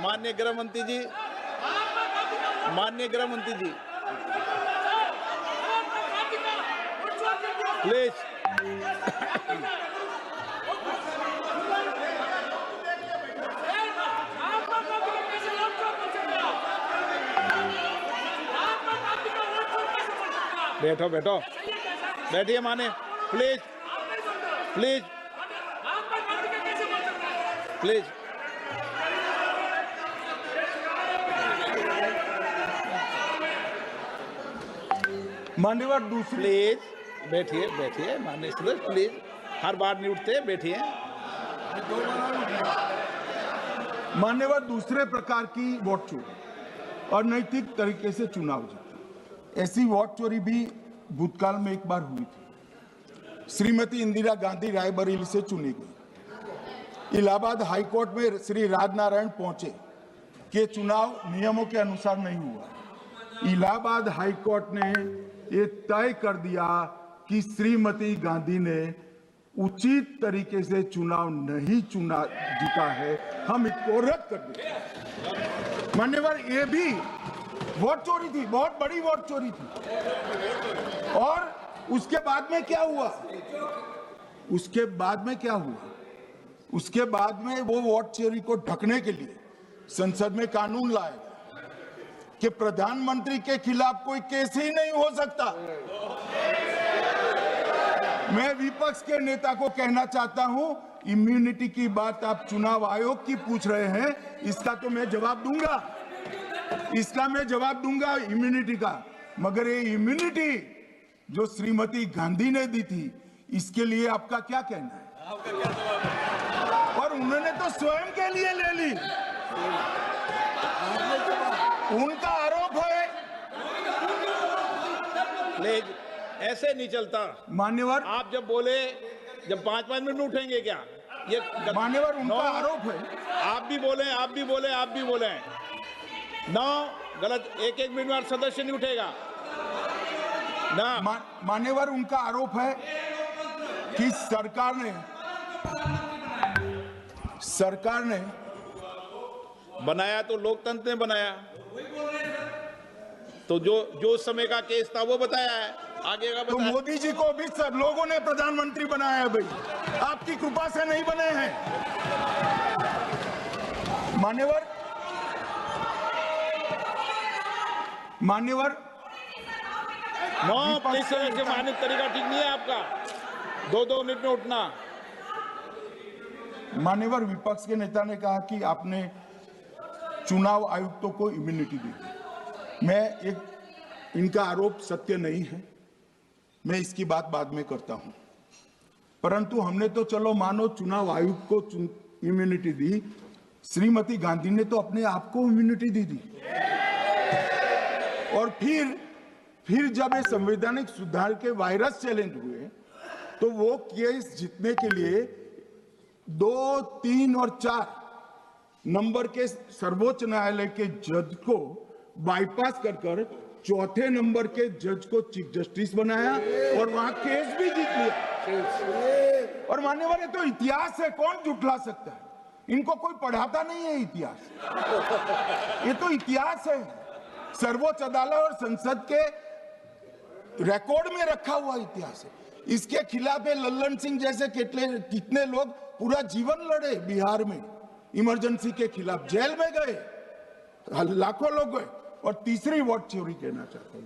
माननीय गृह मंत्री जी, माननीय गृह मंत्री जी, प्लीज। बैठो बैठो, बैठिए माने, प्लीज प्लीज प्लीज। मान्यवर दूसरी, प्लीज बैठिए बैठिए माननीय सदस्य, प्लीज, हर बार नहीं उठते, बैठिए। मान्यवर दूसरे प्रकार की वोट चोरी और नैतिक तरीके से चुनाव जीतना, ऐसी वोट चोरी भी भूतकाल में एक बार हुई थी। श्रीमती इंदिरा गांधी रायबरेली से चुनी गई। इलाहाबाद हाईकोर्ट में श्री राजनारायण पहुंचे कि चुनाव नियमों के अनुसार नहीं हुआ। इलाहाबाद हाईकोर्ट ने ये तय कर दिया कि श्रीमती गांधी ने उचित तरीके से चुनाव नहीं जीता है, हम इसको रद्द कर दें। मान्यवर, ये भी वोट चोरी थी, बहुत बड़ी वोट चोरी थी। और उसके बाद में क्या हुआ? उसके बाद में क्या हुआ? उसके बाद में वो वोट चोरी को ढकने के लिए संसद में कानून लाया कि प्रधानमंत्री के खिलाफ कोई केस ही नहीं हो सकता। मैं विपक्ष के नेता को कहना चाहता हूं, इम्यूनिटी की बात आप चुनाव आयोग की पूछ रहे हैं, इसका तो मैं जवाब दूंगा, इसका मैं जवाब दूंगा इम्यूनिटी का। मगर ये इम्यूनिटी जो श्रीमती गांधी ने दी थी, इसके लिए आपका क्या कहना है? आपका क्या जवाब है? और उन्होंने तो स्वयं के लिए ले ली। उनका आरोप है। प्लीज, ऐसे नहीं चलता मान्यवर, आप जब बोले, जब 5-5 मिनट उठेंगे क्या? ये मान्यवर, उनका आरोप है। आप भी बोले, आप भी बोले, आप भी बोले, नो गलत। 1-1 मिनट में सदस्य नहीं उठेगा ना। मान्यवर, उनका आरोप है कि सरकार ने बनाया तो लोकतंत्र ने बनाया, तो जो समय का केस था वो बताया है, आगे का तो बताया। मोदी जी को भी सब लोगों ने प्रधानमंत्री बनाया है भाई, आपकी कृपा से नहीं बने हैं। मान्यवर, नो प्लीज, से मानित तरीका ठीक नहीं है आपका, 2-2 मिनट में उठना। मान्यवर, विपक्ष के नेता ने कहा कि आपने चुनाव आयुक्तों को इम्यूनिटी दी। इनका आरोप सत्य नहीं है, मैं इसकी बात बाद में करता हूं। परंतु हमने तो चलो मानो चुनाव आयुक्त को इम्यूनिटी दी, श्रीमती गांधी ने तो अपने आप को इम्यूनिटी दी। और फिर जब ये संवैधानिक सुधार के वायरस चैलेंज हुए, तो वो केस जीतने के लिए 2, 3 और 4 नंबर के सर्वोच्च न्यायालय के जज को बाईपास कर चौथे नंबर के जज को चीफ जस्टिस बनाया और वहां केस भी जीत लिया। और मान्यवर, ये तो इतिहास है, कौन झुठला सकता है? इनको कोई पढ़ाता नहीं है इतिहास, ये तो इतिहास है, सर्वोच्च अदालत और संसद के रिकॉर्ड में रखा हुआ इतिहास है। इसके खिलाफ लल्लन सिंह जैसे कितने लोग पूरा जीवन लड़े बिहार में, इमरजेंसी के खिलाफ जेल में गए, लाखों लोग गए। और तीसरी वोट चोरी कहना चाहता हूं,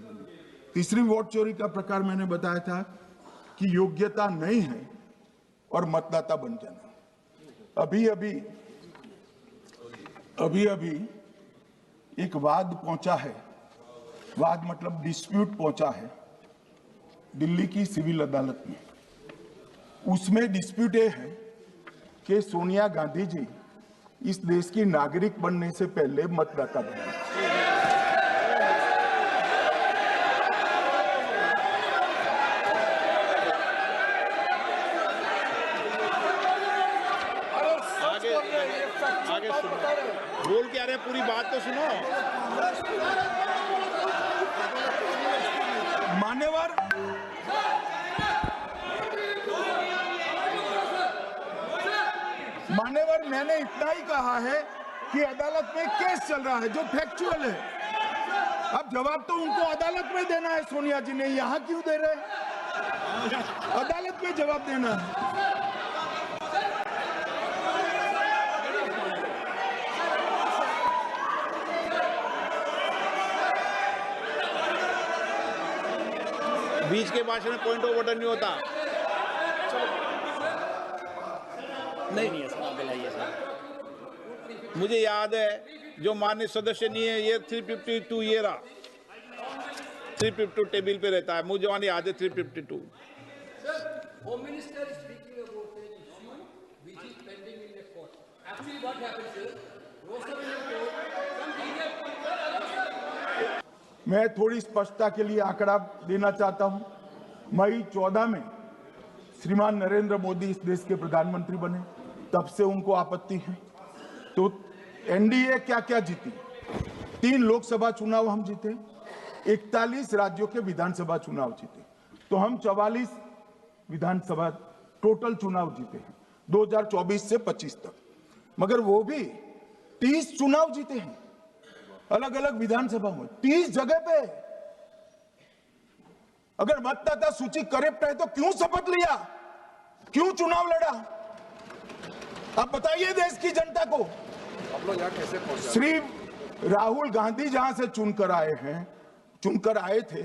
तीसरी वोट चोरी का प्रकार मैंने बताया था कि योग्यता नहीं है और मतदाता बन जाना। अभी एक वाद पहुंचा है, वाद मतलब डिस्प्यूट पहुंचा है दिल्ली की सिविल अदालत में। उसमें डिस्प्यूट ये है कि सोनिया गांधी जी इस देश की नागरिक बनने से पहले मतदाता बने। आगे सुनो, बोल के आ रहे, पूरी बात तो सुनो। मान्यवर, मैंने इतना ही कहा है कि अदालत में केस चल रहा है जो फैक्चुअल है। अब जवाब तो उनको अदालत में देना है, सोनिया जी ने यहां क्यों दे रहे हैं? अदालत में जवाब देना है। बीच के भाषण में पॉइंट ऑफ ऑर्डर नहीं होता। नहीं है सर, दिलाइए सर। मुझे याद है जो माननीय सदस्य नहीं है, ये 352 ये रहा, 352 टेबल पे रहता है, मुझे वहां याद है 352। Home Minister is speaking about an issue which is pending in the court. Actually, what happens is, Rostam in the court, some detailed मैं थोड़ी स्पष्टता के लिए आंकड़ा देना चाहता हूं। मई 14 में श्रीमान नरेंद्र मोदी इस देश के प्रधानमंत्री बने, तब से उनको आपत्ति है। तो एनडीए क्या क्या जीती? 3 लोकसभा चुनाव हम जीते, 41 राज्यों के विधानसभा चुनाव जीते, तो हम 44 विधानसभा टोटल चुनाव जीते हैं 2024 से 25 तक। मगर वो भी 30 चुनाव जीते हैं अलग अलग विधानसभा में, 30 जगह पे। अगर मतदाता सूची करेक्ट है तो क्यों शपथ लिया, क्यों चुनाव लड़ा? आप बताइए देश की जनता को। आप लोग यहाँ कैसे पहुंचे? श्री राहुल गांधी जहां से चुनकर आए थे,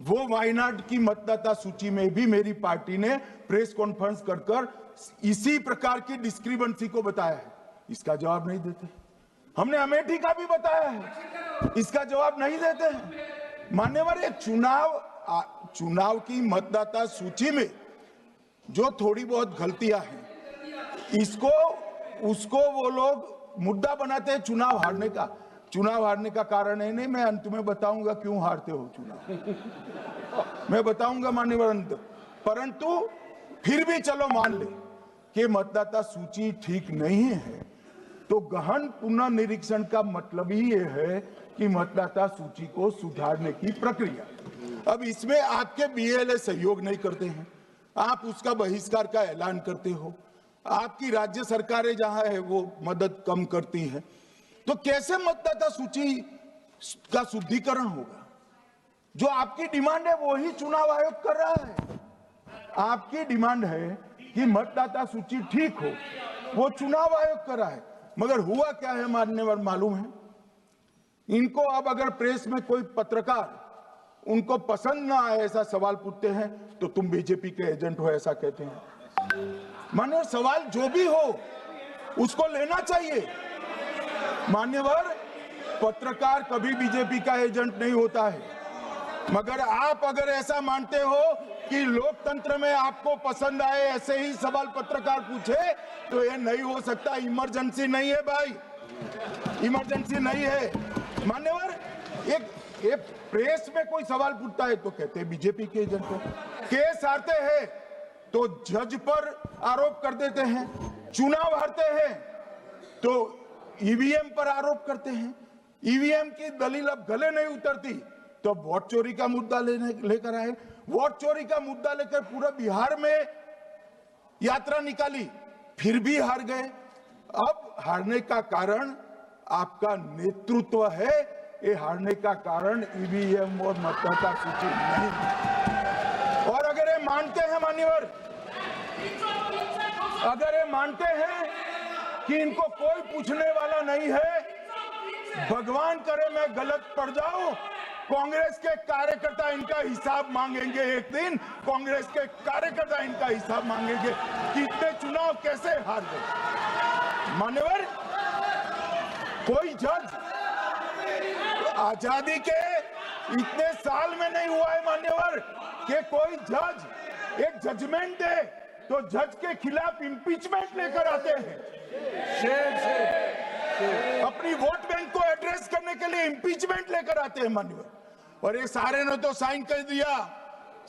वो वायनाड की मतदाता सूची में भी मेरी पार्टी ने प्रेस कॉन्फ्रेंस कर इसी प्रकार की डिस्क्रिपेंसी को बताया है। इसका जवाब नहीं देते। हमने अमेठी का भी बताया है, इसका जवाब नहीं देते हैं। मान्यवर, एक चुनाव की मतदाता सूची में जो थोड़ी बहुत गलतियां हैं, उसको वो लोग मुद्दा बनाते हैं चुनाव हारने का। चुनाव हारने का कारण है नहीं, मैं अंत में बताऊंगा क्यों हारते हो चुनाव, मैं बताऊंगा मान्यवर अंत। परंतु फिर भी चलो मान ले कि मतदाता सूची ठीक नहीं है, तो गहन पुनर्निरीक्षण का मतलब ही ये है कि मतदाता सूची को सुधारने की प्रक्रिया। अब इसमें आपके बीएलए सहयोग नहीं करते हैं, आप उसका बहिष्कार का ऐलान करते हो, आपकी राज्य सरकारें जहां है वो मदद कम करती है, तो कैसे मतदाता सूची का शुद्धिकरण होगा? जो आपकी डिमांड है वो ही चुनाव आयोग कर रहा है। आपकी डिमांड है कि मतदाता सूची ठीक हो, वो चुनाव आयोग कर रहा है। मगर हुआ क्या है मान्यवर मालूम है? इनको अब अगर प्रेस में कोई पत्रकार उनको पसंद ना आए ऐसा सवाल पूछते हैं तो तुम बीजेपी के एजेंट हो ऐसा कहते हैं। मान्यवर, सवाल जो भी हो उसको लेना चाहिए। मान्यवर, पत्रकार कभी बीजेपी का एजेंट नहीं होता है। मगर आप अगर ऐसा मानते हो कि लोकतंत्र में आपको पसंद आए ऐसे ही सवाल पत्रकार पूछे, तो ये नहीं हो सकता। इमरजेंसी नहीं है भाई, इमरजेंसी नहीं है। मान्यवर, एक प्रेस में कोई सवाल पूछता है तो कहते हैं बीजेपी के एजेंट है। केस हारते हैं तो जज पर आरोप कर देते हैं, चुनाव हारते हैं तो ईवीएम पर आरोप करते हैं। ईवीएम की दलील अब गले नहीं उतरती तो वोट चोरी का मुद्दा लेकर आए। वोट चोरी का मुद्दा लेकर पूरा बिहार में यात्रा निकाली, फिर भी हार गए। अब हारने का कारण आपका नेतृत्व है, ये हारने का कारण ईवीएम और मतदाता सूची नहीं। और अगर ये मानते हैं मान्यवर, अगर ये मानते हैं कि इनको कोई पूछने वाला नहीं है, भगवान करे मैं गलत पड़ जाऊं, कांग्रेस के कार्यकर्ता इनका हिसाब मांगेंगे। एक दिन कांग्रेस के कार्यकर्ता इनका हिसाब मांगेंगे कि इतने चुनाव कैसे हार गए। मान्यवर, कोई जज आजादी के इतने साल में नहीं हुआ है मान्यवर कि कोई जज एक जजमेंट दे तो जज के खिलाफ इंपीचमेंट लेकर आते हैं। अपनी वोट बैंक को एड्रेस करने के लिए इंपीचमेंट लेकर आते हैं मान्यवर। और ये सारे ने तो साइन कर दिया,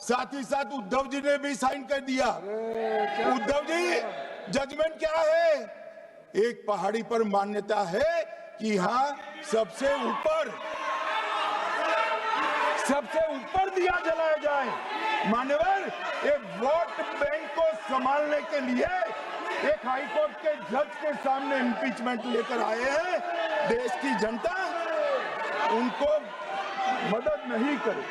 साथ ही साथ उद्धव जी ने भी साइन कर दिया। उद्धव जी, जजमेंट क्या है? एक पहाड़ी पर मान्यता है कि हाँ सबसे ऊपर दिया जलाया जाए। मान्यवर, एक वोट बैंक को संभालने के लिए एक हाईकोर्ट के जज के सामने इम्पीचमेंट लेकर आए हैं, देश की जनता उनको मदद नहीं करे।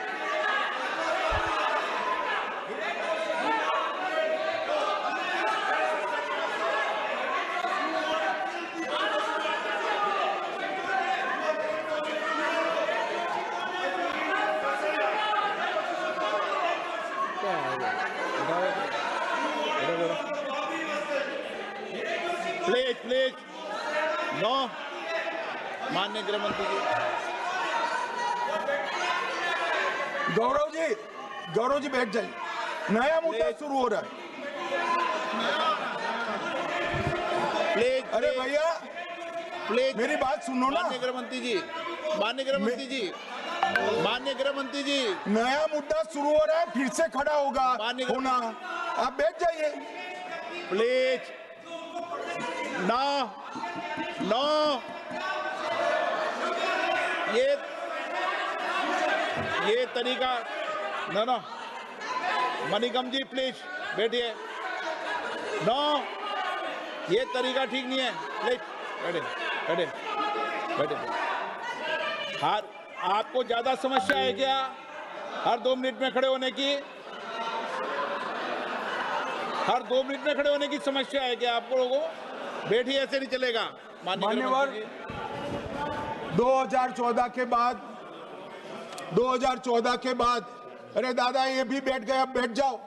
प्लीज प्लीज नो, माननीय गृह मंत्री जी। गौरव जी बैठ जाइए, नया मुद्दा शुरू हो रहा है। प्लीज अरे भैया प्लीज मेरी बात सुनो ना, माननीय गृह मंत्री जी, माननीय गृह मंत्री जी, माननीय गृह मंत्री जी, नया मुद्दा शुरू हो रहा है, फिर से खड़ा होगा माननीय होना, आप बैठ जाइए। प्लीज नो नो, ये तरीका no no, Manikam ji please बैठिए। नो, ये तरीका ठीक नहीं है, प्लीज बैठे बैठे बैठे। हर आपको ज्यादा समस्या है क्या हर 2 मिनट में खड़े होने की? हर 2 मिनट में खड़े होने की समस्या है क्या आपको लोगों? बैठिए, ऐसे नहीं चलेगा। मान्यवर 2014 के बाद, अरे दादा ये भी बैठ गए, अब बैठ जाओ।